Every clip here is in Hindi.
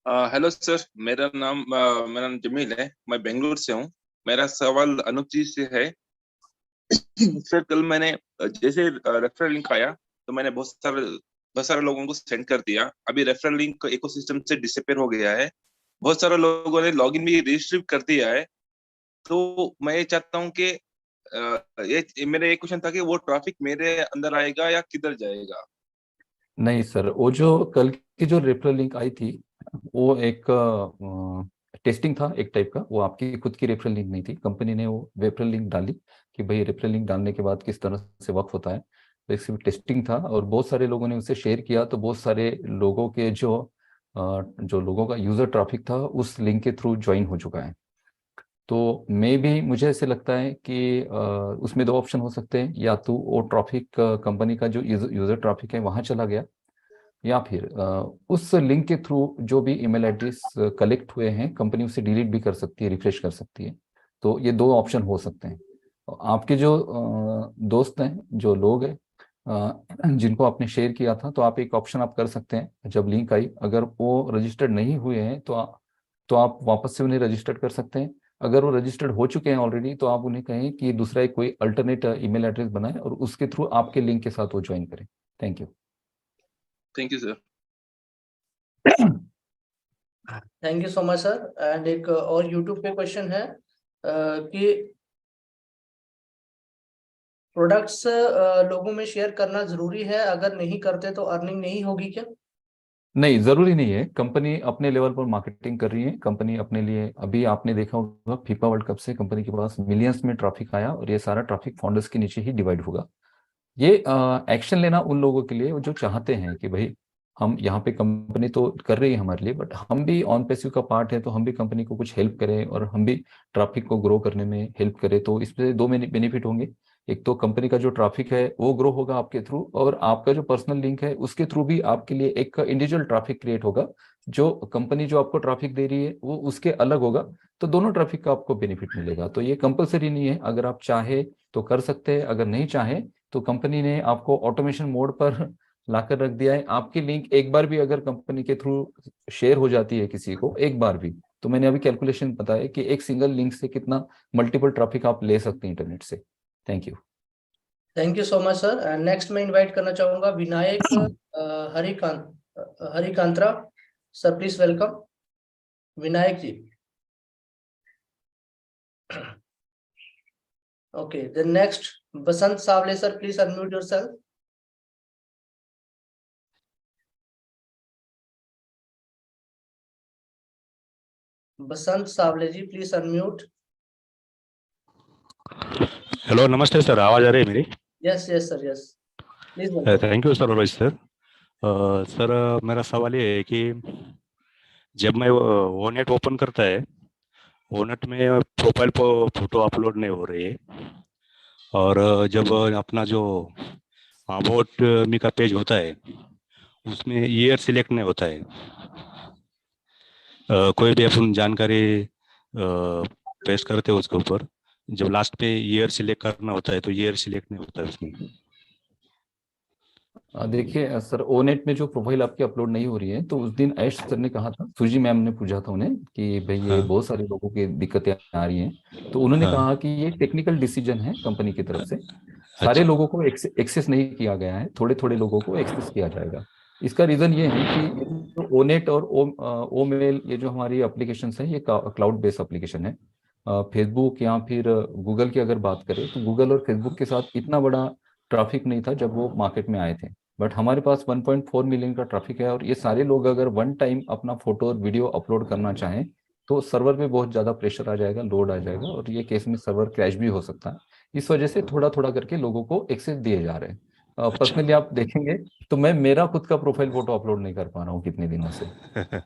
हेलो सर, मेरा नाम जमील है। मैं बेंगलुरु से हूँ। मेरा सवाल अनूप जी से है। सर, कल मैंने जैसे रेफरल लिंक आया तो मैंने बहुत सारे लोगों को सेंड कर दिया। अभी रेफरल लिंक इकोसिस्टम से डिसअपेयर हो गया है। बहुत सारे लोगों ने लॉगिन भी रजिस्टर कर दिया है। तो मैं ये चाहता हूँ कि ये मेरा एक क्वेश्चन था कि वो ट्रैफिक मेरे अंदर आएगा या किधर जाएगा। नहीं सर, वो जो कल की जो रेफरल लिंक आई थी वो एक टेस्टिंग था, एक टाइप का। वो आपकी खुद की रेफरल लिंक नहीं थी, कंपनी ने वो रेफरल लिंक डाली कि भाई रेफरल लिंक डालने के बाद किस तरह से वर्क होता है। तो इसकी टेस्टिंग था और बहुत सारे लोगों ने उसे शेयर किया, तो बहुत सारे लोगों के जो लोगों का यूजर ट्रैफिक था उस लिंक के थ्रू ज्वाइन हो चुका है। तो मे भी मुझे ऐसे लगता है कि उसमें दो ऑप्शन हो सकते हैं, या तो वो ट्रैफिक कंपनी का जो यूजर ट्रैफिक है वहां चला गया, या फिर उस लिंक के थ्रू जो भी ईमेल एड्रेस कलेक्ट हुए हैं कंपनी उसे डिलीट भी कर सकती है, रिफ्रेश कर सकती है। तो ये दो ऑप्शन हो सकते हैं। और आपके जो दोस्त हैं, जो लोग हैं जिनको आपने शेयर किया था, तो आप एक ऑप्शन आप कर सकते हैं। जब लिंक आई, अगर वो रजिस्टर्ड नहीं हुए हैं तो आप वापस से उन्हें रजिस्टर्ड कर सकते हैं। अगर वो रजिस्टर्ड हो चुके हैं ऑलरेडी, तो आप उन्हें कहें कि दूसरा एक कोई अल्टरनेट ईमेल एड्रेस बनाए और उसके थ्रू आपके लिंक के साथ वो ज्वाइन करें। Thank you. Thank you sir. Thank you so much sir. And एक और यूट्यूब पे क्वेश्चन है कि प्रोडक्ट्स लोगों में शेयर करना जरूरी है, अगर नहीं करते तो अर्निंग नहीं होगी क्या? नहीं, जरूरी नहीं है। कंपनी अपने लेवल पर मार्केटिंग कर रही है। कंपनी अपने लिए, अभी आपने देखा होगा फीफा वर्ल्ड कप से कंपनी के पास मिलियंस में ट्रैफिक आया और ये सारा ट्रैफिक फाउंडर्स के नीचे ही डिवाइड होगा। ये एक्शन लेना उन लोगों के लिए जो चाहते हैं कि भाई हम यहाँ पे, कंपनी तो कर रही है हमारे लिए, बट हम भी ऑन पैसिव का पार्ट है, तो हम भी कंपनी को कुछ हेल्प करें और हम भी ट्रैफिक को ग्रो करने में हेल्प करें। तो इसमें दो बेनिफिट होंगे। एक तो कंपनी का जो ट्रैफिक है वो ग्रो होगा आपके थ्रू, और आपका जो पर्सनल लिंक है उसके थ्रू भी आपके लिए एक इंडिविजुअल ट्रैफिक क्रिएट होगा। जो कंपनी जो आपको ट्रैफिक दे रही है वो उसके अलग होगा। तो दोनों ट्रैफिक का आपको बेनिफिट मिलेगा। तो ये कंपलसरी नहीं है, अगर आप चाहे तो कर सकते हैं, अगर नहीं चाहे तो कंपनी ने आपको ऑटोमेशन मोड पर लाकर रख दिया है। आपकी लिंक एक बार भी अगर कंपनी के थ्रू शेयर हो जाती है किसी को, एक बार भी, तो मैंने अभी कैलकुलेशन बताया कि एक सिंगल लिंक से कितना मल्टीपल ट्रैफिक आप ले सकते हैं इंटरनेट से। Thank you. Thank you so much sir. Next मैं इनवाइट करना चाहूंगा Vinayak Harikantra sir, please welcome Vinayak ji. Okay, then next Basant Sawle sir, please unmute yourself. Basant Sawle ji, please unmute. Hello, नमस्ते सर, आवाज आ रही है मेरी? Yes yes sir, yes please welcome. Thank you sir, Rohit sir. Sir, मेरा सवाल ये है कि जब मैं वो नेट ओपन करता है, वो नेट में प्रोफाइल पर फोटो अपलोड नहीं हो रही है। और जब अपना जो अबाउट मी का पेज होता है उसमें ईयर सिलेक्ट नहीं होता है। कोई भी अपन जानकारी पेस्ट करते हैं उसके ऊपर, जब लास्ट पे ईयर सिलेक्ट करना होता है तो ईयर सिलेक्ट नहीं होता है उसमें। देखिए सर, ओनेट में जो प्रोफाइल आपकी अपलोड नहीं हो रही है, तो उस दिन ऐश सर ने कहा था, सुजी मैम ने पूछा था उन्हें कि भाई ये हाँ, बहुत सारे लोगों की दिक्कतें आ रही हैं। तो उन्होंने हाँ। कहा कि ये टेक्निकल डिसीजन है कंपनी की तरफ से। सारे अच्छा। लोगों को एक्सेस नहीं किया गया है, थोड़े थोड़े लोगों को एक्सेस किया जाएगा। इसका रीजन ये है कि ये जो ओनेट और ओ मेल, ये जो हमारी एप्लीकेशन है, ये क्लाउड बेस्ड एप्लीकेशन है। फेसबुक या फिर गूगल की अगर बात करें, तो गूगल और फेसबुक के साथ इतना बड़ा ट्रैफिक नहीं था जब वो मार्केट में आए थे। बट हमारे पास 1.4 मिलियन का ट्रैफिक है, और ये सारे लोग अगर वन टाइम अपना फोटो और वीडियो अपलोड करना चाहें तो सर्वर में बहुत ज़्यादा प्रेशर आ जाएगा, लोड आ जाएगा, और ये केस में सर्वर क्रैश भी हो सकता है। इस वजह से थोड़ा थोड़ा करके लोगों को एक्सेस दिए जा रहे हैं। अच्छा। पर्सनली आप देखेंगे तो मैं मेरा खुद का प्रोफाइल फोटो अपलोड नहीं कर पा रहा हूँ कितने दिनों से।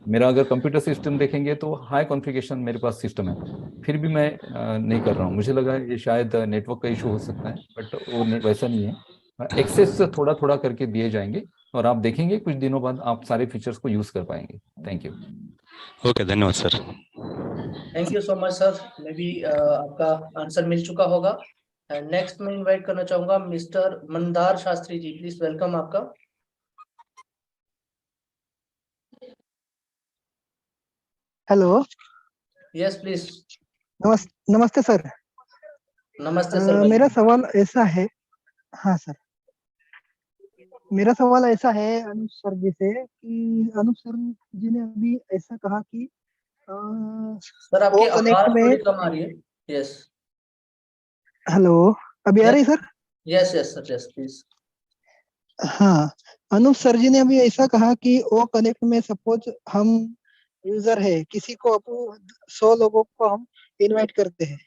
मेरा अगर कंप्यूटर सिस्टम देखेंगे तो हाई कॉन्फ़िगरेशन मेरे पास सिस्टम है, फिर भी मैं नहीं कर रहा हूँ। मुझे लगा ये शायद नेटवर्क का इशू हो सकता है, बट वो वैसा नहीं है। एक्सेस थोड़ा थोड़ा करके दिए जाएंगे, और आप देखेंगे कुछ दिनों बाद आप सारे फीचर्स को यूज कर पाएंगे। Thank you. ओके, धन्यवाद sir. Thank you so much sir. Maybe आपका आंसर मिल चुका होगा। नेक्स्ट मैं इनवाइट करना चाहूंगा mister Mandar Shastri ji, please welcome आपका। Hello, yes please. नमस्ते सर। नमस्ते सर। मेरा सवाल ऐसा है, हाँ सर, मेरा सवाल ऐसा है अनूप सर जी से कि अनूप सर जी ने अभी ऐसा कहा कि सर आपकी वो कनेक्ट आवाज में, थोड़ी कम आ रही है। यस हेलो, अभी आ रही sir? Yes yes sir, yes please. हाँ, अनूप सर जी ने अभी ऐसा कहा कि वो कनेक्ट में सपोज हम यूजर है, किसी को 100 लोगों को हम इनवाइट करते हैं,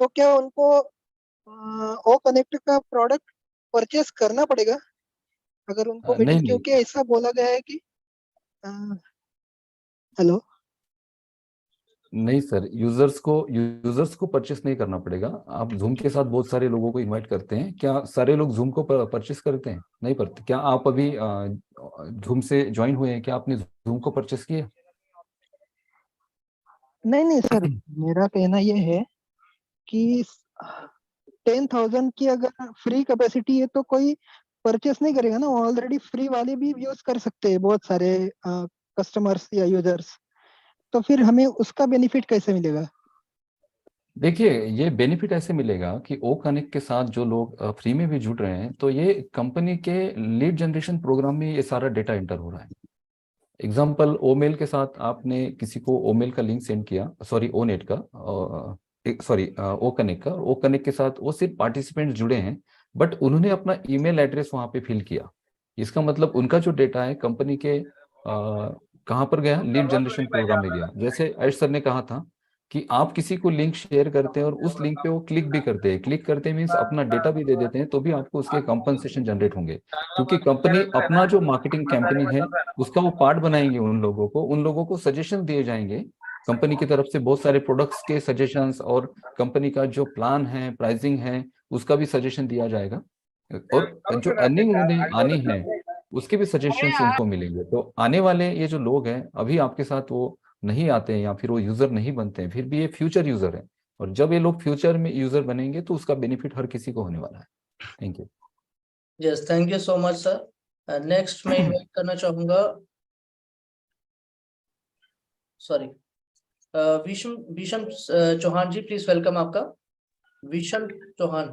तो क्या उनको ओ कनेक्ट का प्रोडक्ट परचेस करना पड़ेगा अगर उनको नहीं मीटिंग, नहीं क्योंकि ऐसा बोला गया है कि हेलो, नहीं सर, यूजर्स को परचेस नहीं करना पड़ेगा। आप जूम के साथ बहुत सारे लोगों को इनवाइट करते हैं, क्या सारे लोग जूम को परचेस करते हैं? नहीं करते। क्या आप अभी जूम से ज्वाइन हुए हैं? क्या आपने जूम को परचेस किया? नहीं नहीं सर, मेरा कहना ये है कि 10,000 की अगर फ्री कैपेसिटी है तो कोई परचेस नहीं करेगा ना, ऑलरेडी फ्री वाले भी यूज कर सकते हैं बहुत सारे कस्टमर्स या यूजर्स, तो फिर हमें उसका बेनिफिट कैसे मिलेगा? देखिए, ये बेनिफिट ऐसे मिलेगा कि ओ कनेक्ट के साथ जो लोग फ्री में भी जुड़ रहे हैं, तो ये कंपनी के लीड जनरेशन प्रोग्राम में ये सारा डेटा एंटर हो रहा है। एग्जाम्पल, ओमेल के साथ आपने किसी को ओमेल का लिंक सेंड किया, सॉरी ओनेट का, सॉरी ओ कनेक्ट का, ओ कनेक्ट के साथ वो सिर्फ पार्टिसिपेंट्स जुड़े हैं, बट उन्होंने अपना ईमेल एड्रेस वहां पे फिल किया। इसका मतलब उनका जो डेटा है कंपनी के कहाँ पर गया? लीड जनरेशन प्रोग्राम में गया। जैसे अर्श सर ने कहा था कि आप किसी को लिंक शेयर करते हैं और उस लिंक पे वो क्लिक भी करते हैं, क्लिक करते मीन्स अपना डेटा भी दे देते हैं, तो भी आपको उसके कंपनसेशन जनरेट होंगे, क्योंकि कंपनी अपना जो मार्केटिंग कैंपेनिंग है उसका वो पार्ट बनाएंगे। उन लोगों को सजेशन दिए जाएंगे कंपनी की तरफ से, बहुत सारे प्रोडक्ट्स के सजेशंस, और कंपनी का जो प्लान है, प्राइसिंग है, उसका भी सजेशन दिया जाएगा, और जो अर्निंग उन्हें आनी है उसके भी सजेशंस उनको मिलेंगे। तो आने वाले ये जो लोग हैं अभी आपके साथ वो नहीं आते हैं या फिर वो यूजर नहीं बनते हैं, फिर भी ये फ्यूचर यूजर है, और जब ये लोग फ्यूचर में यूजर बनेंगे तो उसका बेनिफिट हर किसी को होने वाला है। Thank you. Yes, thank you so much sir. Next मैं इनवाइट करना चाहूंगा, सॉरी, विषम विषम चौहान जी, प्लीज वेलकम आपका। Visham Chauhan.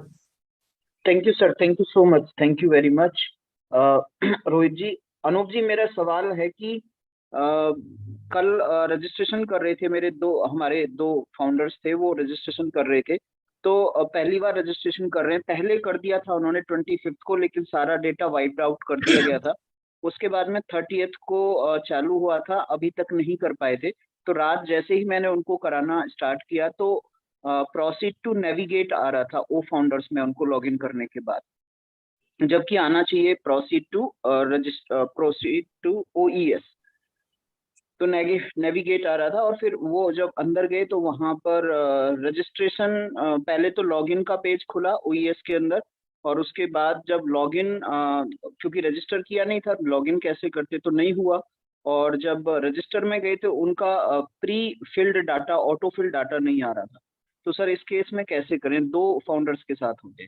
Thank you sir, thank you so much, thank you very much. Rohit ji, Anoop ji, मेरा सवाल है कि कल रजिस्ट्रेशन कर रहे थे हमारे दो फाउंडर्स थे, वो रजिस्ट्रेशन कर रहे थे, तो पहली बार रजिस्ट्रेशन कर रहे हैं। पहले कर दिया था उन्होंने 25 को, लेकिन सारा डेटा वाइप आउट कर दिया गया था। उसके बाद में 30 को चालू हुआ था, अभी तक नहीं कर पाए थे। तो रात जैसे ही मैंने उनको कराना स्टार्ट किया तो प्रोसीड टू नेविगेट आ रहा था ओ फाउंडर्स में उनको लॉगिन करने के बाद, जबकि आना चाहिए प्रोसीड टू ओईएस। तो नेविगेट आ रहा था, और फिर वो जब अंदर गए तो वहां पर रजिस्ट्रेशन, पहले तो लॉगिन का पेज खुला ओईएस के अंदर, और उसके बाद जब लॉगिन, क्योंकि रजिस्टर किया नहीं था, लॉगिन कैसे करते, तो नहीं हुआ। और जब रजिस्टर में गए तो उनका pre filled data, auto field data नहीं आ रहा था। तो सर इस केस में कैसे करें? दो फाउंडर्स के साथ होंगे।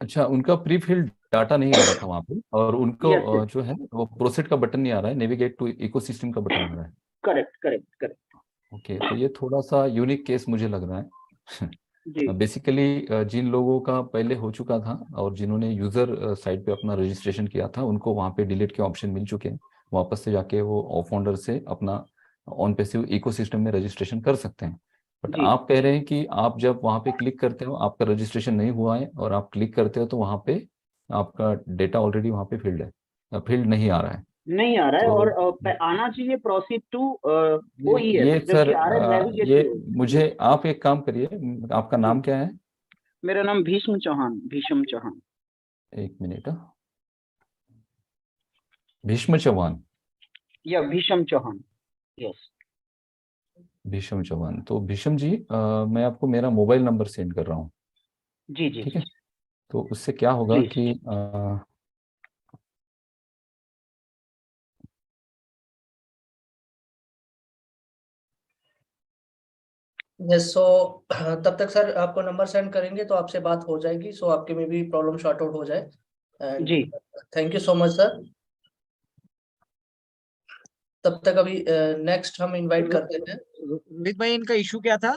अच्छा, उनका प्री फिल्ड डाटा नहीं आ रहा था वहां पे, और उनको यस यस, जो है वो प्रोसेड का बटन नहीं आ रहा है, नेविगेट टू इकोसिस्टम का बटन आ रहा है। Correct correct correct. ओके, तो ये थोड़ा सा यूनिक केस मुझे लग रहा है। जी बेसिकली जिन लोगों का पहले हो चुका था और जिन्होंने यूजर साइट पे अपना रजिस्ट्रेशन किया था, उनको वहाँ पे डिलीट के ऑप्शन मिल चुके हैं। वापस से जाके वो ऑफ फाउंडर से अपना ऑन पैसिव इकोसिस्टम में रजिस्ट्रेशन कर सकते हैं। बट जी। आप कह रहे हैं कि आप जब वहाँ पे क्लिक करते हो आपका रजिस्ट्रेशन नहीं हुआ है, और आप क्लिक करते हो तो वहाँ पे आपका डेटा ऑलरेडी वहाँ पे फील्ड है, फील्ड नहीं आ रहा है। नहीं आ रहा है, तो और आना चाहिए प्रोसीड टू ओईएस, ये जबकि सर, आ रहा है नेविगेट ये टू। मुझे आप एक काम करिए, आपका जी, नाम क्या है? मेरा नाम भीष्म चौहान, भीष्म चौहान। एक मिनट। भीष्म चौहान। या भीष्म चौहान, यस। भीष्म चौहान, तो भीष्म जी, मैं आपको मेरा मोबाइल नंबर सेंड कर रहा हूँ। जी जी ठीक जी, है, तो उससे क्या होगा प्लीज। कि यस, सो तब तक सर आपको नंबर सेंड करेंगे तो आपसे बात हो जाएगी, सो आपके में भी प्रॉब्लम शॉर्ट आउट हो जाए। एंड जी thank you so much sir. तब तक अभी नेक्स्ट हम इनवाइट करते हैं। रोहित भाई, इनका इशू क्या था?